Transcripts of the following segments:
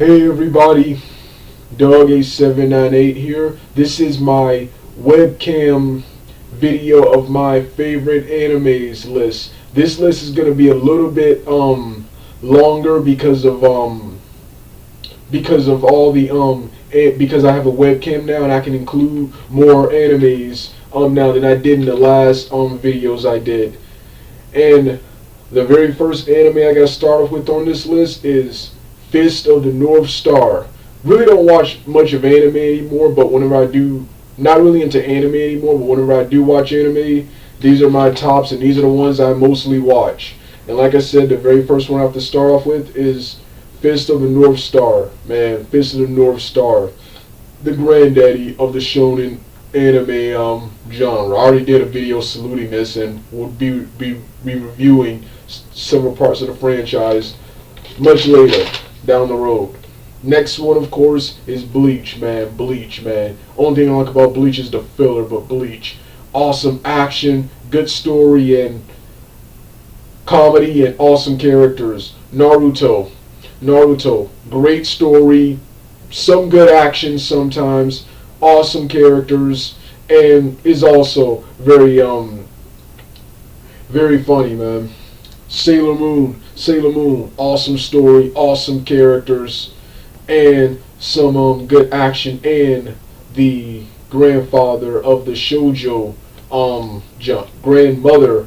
Hey everybody, Dog8798 here. This is my webcam video of my favorite animes list. This list is gonna be a little bit longer because of all the because I have a webcam now and I can include more animes now than I did in the last videos I did. And the very first anime I gotta start off with on this list is Fist of the North Star. Really don't watch much of anime anymore, but whenever I do, not really into anime anymore, but whenever I do watch anime, these are my tops and these are the ones I mostly watch. And like I said, the very first one I have to start off with is Fist of the North Star. Man, Fist of the North Star, the granddaddy of the shonen anime genre. I already did a video saluting this and will be reviewing several parts of the franchise much later down the road. Next one, of course, is Bleach, man. Bleach, man. Only thing I like about Bleach is the filler, but Bleach. Awesome action, good story, and comedy, and awesome characters. Naruto. Naruto. Great story, some good action sometimes, awesome characters, and is also very funny, man. Sailor Moon. Sailor Moon, awesome story, awesome characters, and some good action, and the grandfather of the shoujo grandmother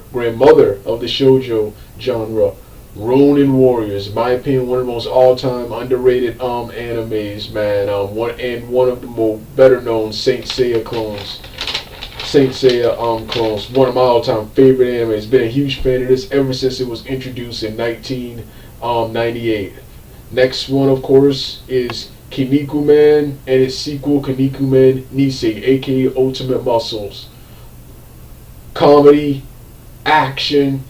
of the shoujo genre. Ronin Warriors, in my opinion, one of the most all-time underrated animes, man. One of the more better known Saint Seiya clones. Saint Seiya clones, one of my all-time favorite animes. Been a huge fan of this ever since it was introduced in 1998. Next one, of course, is Kinnikuman and its sequel, Kinnikuman Nisei, aka Ultimate Muscles. Comedy, action,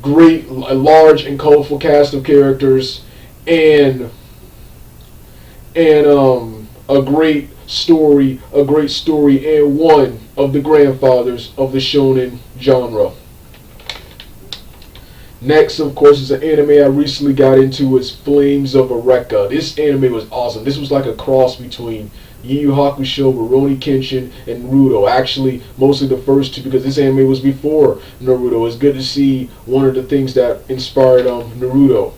great, a large and colorful cast of characters, and a great story, and one of the grandfathers of the shonen genre. Next, of course, is an anime I recently got into. Is Flames of Eureka. This anime was awesome. This was like a cross between Yu Yu Hakusho, Rurouni Kenshin, and Naruto. Actually, mostly the first two, because this anime was before Naruto. It's good to see one of the things that inspired Naruto.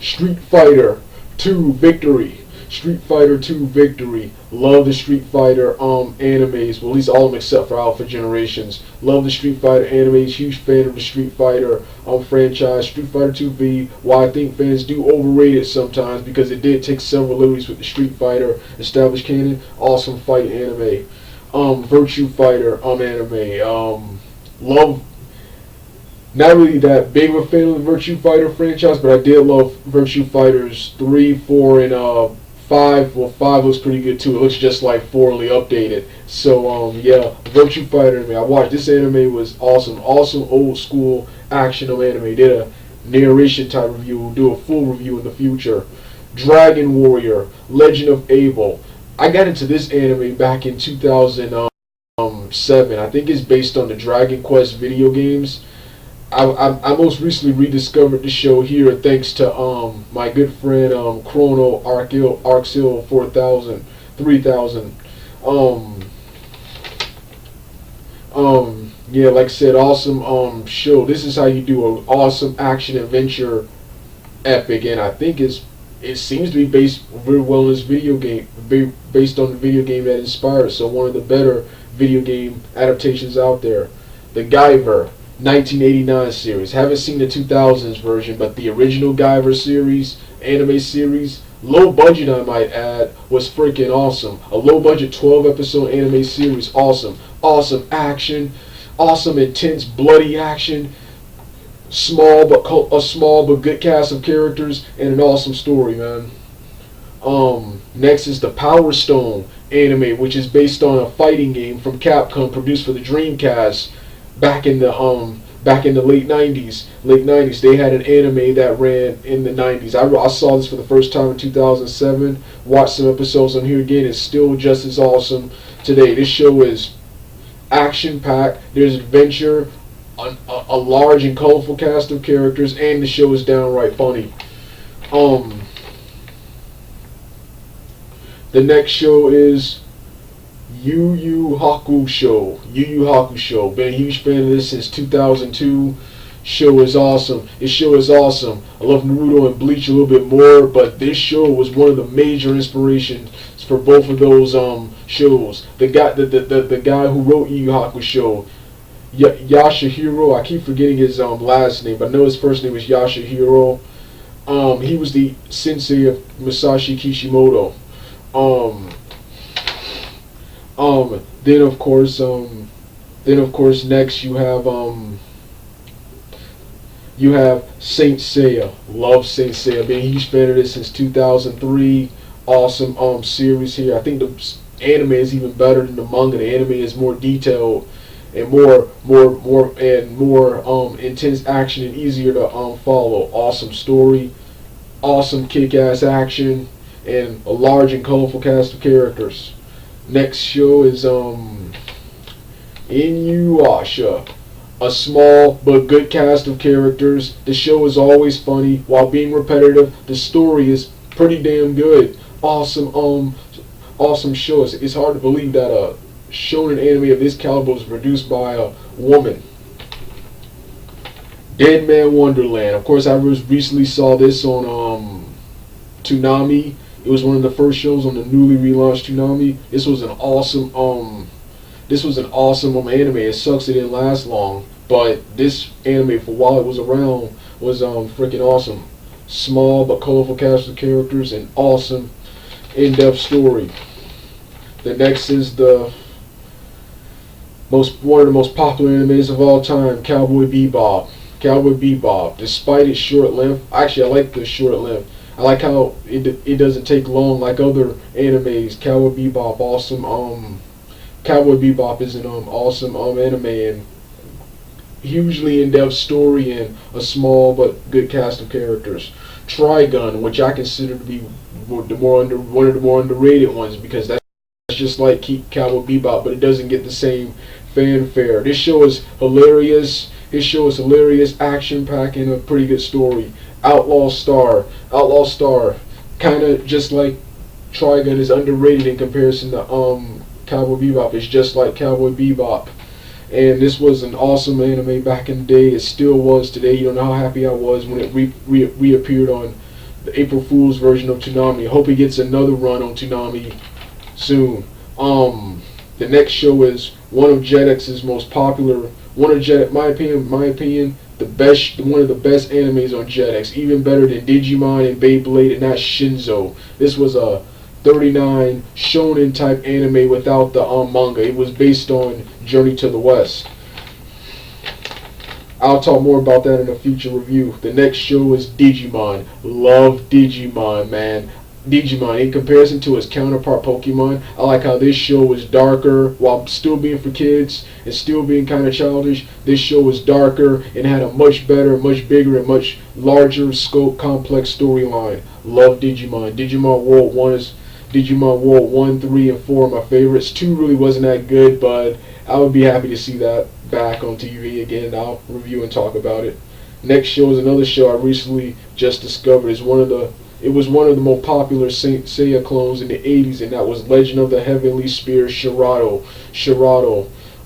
Street Fighter 2 Victory. Street Fighter 2 Victory. Love the Street Fighter animes. Well, at least all of them except for Alpha Generations. Love the Street Fighter animes. Huge fan of the Street Fighter franchise. Street Fighter 2V. Why I think fans do overrate it sometimes, because it did take several liberties with the Street Fighter established canon. Awesome fight anime. Virtua Fighter anime. Love. Not really that big of a fan of the Virtua Fighter franchise, but I did love Virtua Fighters 3, 4, and 5. Well, 5 looks pretty good too. It looks just like 4 only updated. So yeah, Virtua Fighter anime. I watched this anime, was awesome. Awesome old school action anime. Did a narration type review. We'll do a full review in the future. Dragon Warrior, Legend of Abel. I got into this anime back in 2007. I think it's based on the Dragon Quest video games. I most recently rediscovered the show here thanks to my good friend Chrono Arxil 4000 3000. Yeah, like I said, awesome show. This is how you do an awesome action adventure epic, and I think it seems to be based very well on this video game, based on the video game that inspired. So one of the better video game adaptations out there. The Guyver 1989 series. Haven't seen the 2000s version, but the original Guyver series, anime series, low budget I might add, was freaking awesome. A low budget 12 episode anime series, awesome. Awesome action, awesome intense bloody action, a small but good cast of characters, and an awesome story, man. Next is the Power Stone anime, which is based on a fighting game from Capcom produced for the Dreamcast. Back in the late 90s, they had an anime that ran in the 90s. I saw this for the first time in 2007. Watched some episodes on here again. It's still just as awesome today. This show is action packed. There's adventure, a large and colorful cast of characters, and the show is downright funny. Um, the next show is Yu Yu Hakusho. Yu Yu Hakusho. Been a huge fan of this since 2002. Show is awesome. This show is awesome. I love Naruto and Bleach a little bit more, but this show was one of the major inspirations for both of those shows. The guy who wrote Yu Yu Hakusho, Yashahiro. I keep forgetting his last name, but I know his first name is Yashahiro. He was the sensei of Masashi Kishimoto. Um, um, then of course, um, then of course, next you have Saint Seiya. Love Saint Seiya. Been a huge fan of this since 2003. Awesome series here. I think the anime is even better than the manga. The anime is more detailed and more intense action and easier to follow. Awesome story, awesome kick-ass action, and a large and colorful cast of characters. Next show is Inuyasha. A small but good cast of characters. The show is always funny while being repetitive. The story is pretty damn good. Awesome show. It's hard to believe that a shonen anime of this caliber was produced by a woman. Dead Man Wonderland. Of course, I recently saw this on Toonami. It was one of the first shows on the newly relaunched Toonami. This was an awesome anime. It sucks it didn't last long, but this anime, for while it was around, was freaking awesome. Small but colorful cast of characters and awesome in-depth story. The next is one of the most popular animes of all time, Cowboy Bebop. Cowboy Bebop, despite its short length, actually I like the short length. I like how it doesn't take long like other animes. Cowboy Bebop, awesome. Cowboy Bebop is an awesome anime and hugely in-depth story and a small but good cast of characters. Trigun, which I consider to be one of the more underrated ones because that's just like Cowboy Bebop, but it doesn't get the same fanfare. This show is hilarious. Action-packed, and a pretty good story. Outlaw Star, kind of just like Trigun is underrated in comparison to Cowboy Bebop. It's just like Cowboy Bebop. And this was an awesome anime back in the day. It still was today. You don't know how happy I was when it reappeared on the April Fool's version of Toonami. I hope it gets another run on Toonami soon. The next show is one of Jetix's most popular. My opinion, one of the best animes on Jetix. Even better than Digimon and Beyblade, and that's Shinzo. This was a 39 shonen type anime without the manga. It was based on Journey to the West. I'll talk more about that in a future review. The next show is Digimon. Love Digimon, man. Digimon, in comparison to its counterpart Pokemon, I like how this show was darker while still being for kids and still being kind of childish. This show was darker and had a much better, much bigger, and much larger scope, complex storyline. Love Digimon. Digimon World 1, 3, and 4 are my favorites. 2 really wasn't that good, but I would be happy to see that back on TV again. I'll review and talk about it. Next show is another show I recently just discovered. It was one of the most popular Saint Seiya clones in the 80s, and that was Legend of the Heavenly Spear Shirato.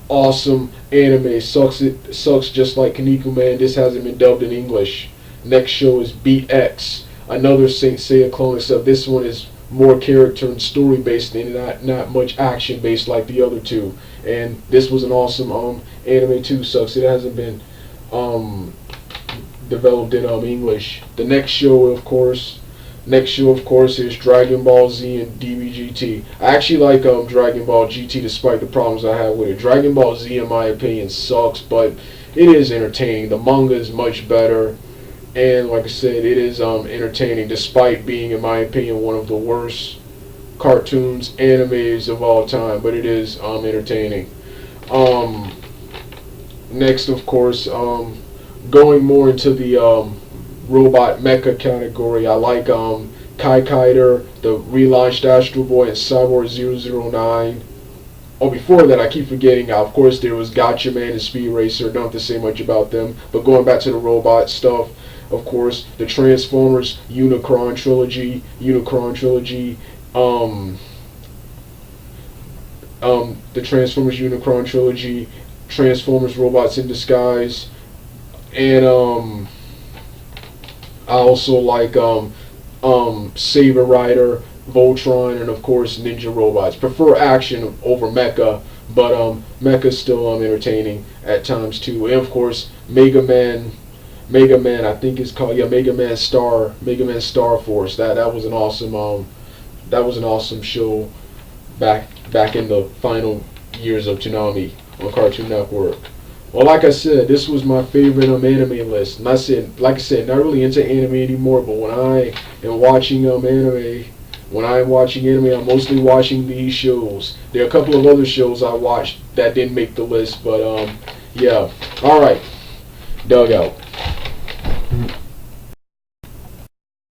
Awesome anime. Sucks just like Kaneko Man. This hasn't been dubbed in English. Next show is Beat X. Another Saint Seiya clone, except this one is more character and story based and not much action based like the other two. And this was an awesome anime too. Sucks it hasn't been developed in English. The next show, of course, is Dragon Ball Z and DBGT. I actually like Dragon Ball GT despite the problems I have with it. Dragon Ball Z, in my opinion, sucks, but it is entertaining. The manga is much better, and like I said, it is entertaining despite being, in my opinion, one of the worst cartoons, animes of all time. But it is entertaining. Next, of course, going more into the robot mecha category, I like Kai Kaider, the relaunched Astro Boy, and Cyborg 009. Oh, before that, I keep forgetting. Of course, there was Gotcha Man and Speed Racer. Don't have to say much about them. But going back to the robot stuff, of course, the Transformers Unicron trilogy, the Transformers Unicron trilogy, Transformers Robots in Disguise, and I also like Saber Rider, Voltron, and of course Ninja Robots. Prefer action over mecha, but mecha's still entertaining at times too. And of course Mega Man, I think it's called, yeah, Mega Man Star Force. That was an awesome show back in the final years of Toonami on Cartoon Network. Well, like I said, this was my favorite anime list. And like I said, not really into anime anymore. But when I am watching anime, I'm mostly watching these shows. There are a couple of other shows I watched that didn't make the list, but yeah. All right, Dugout.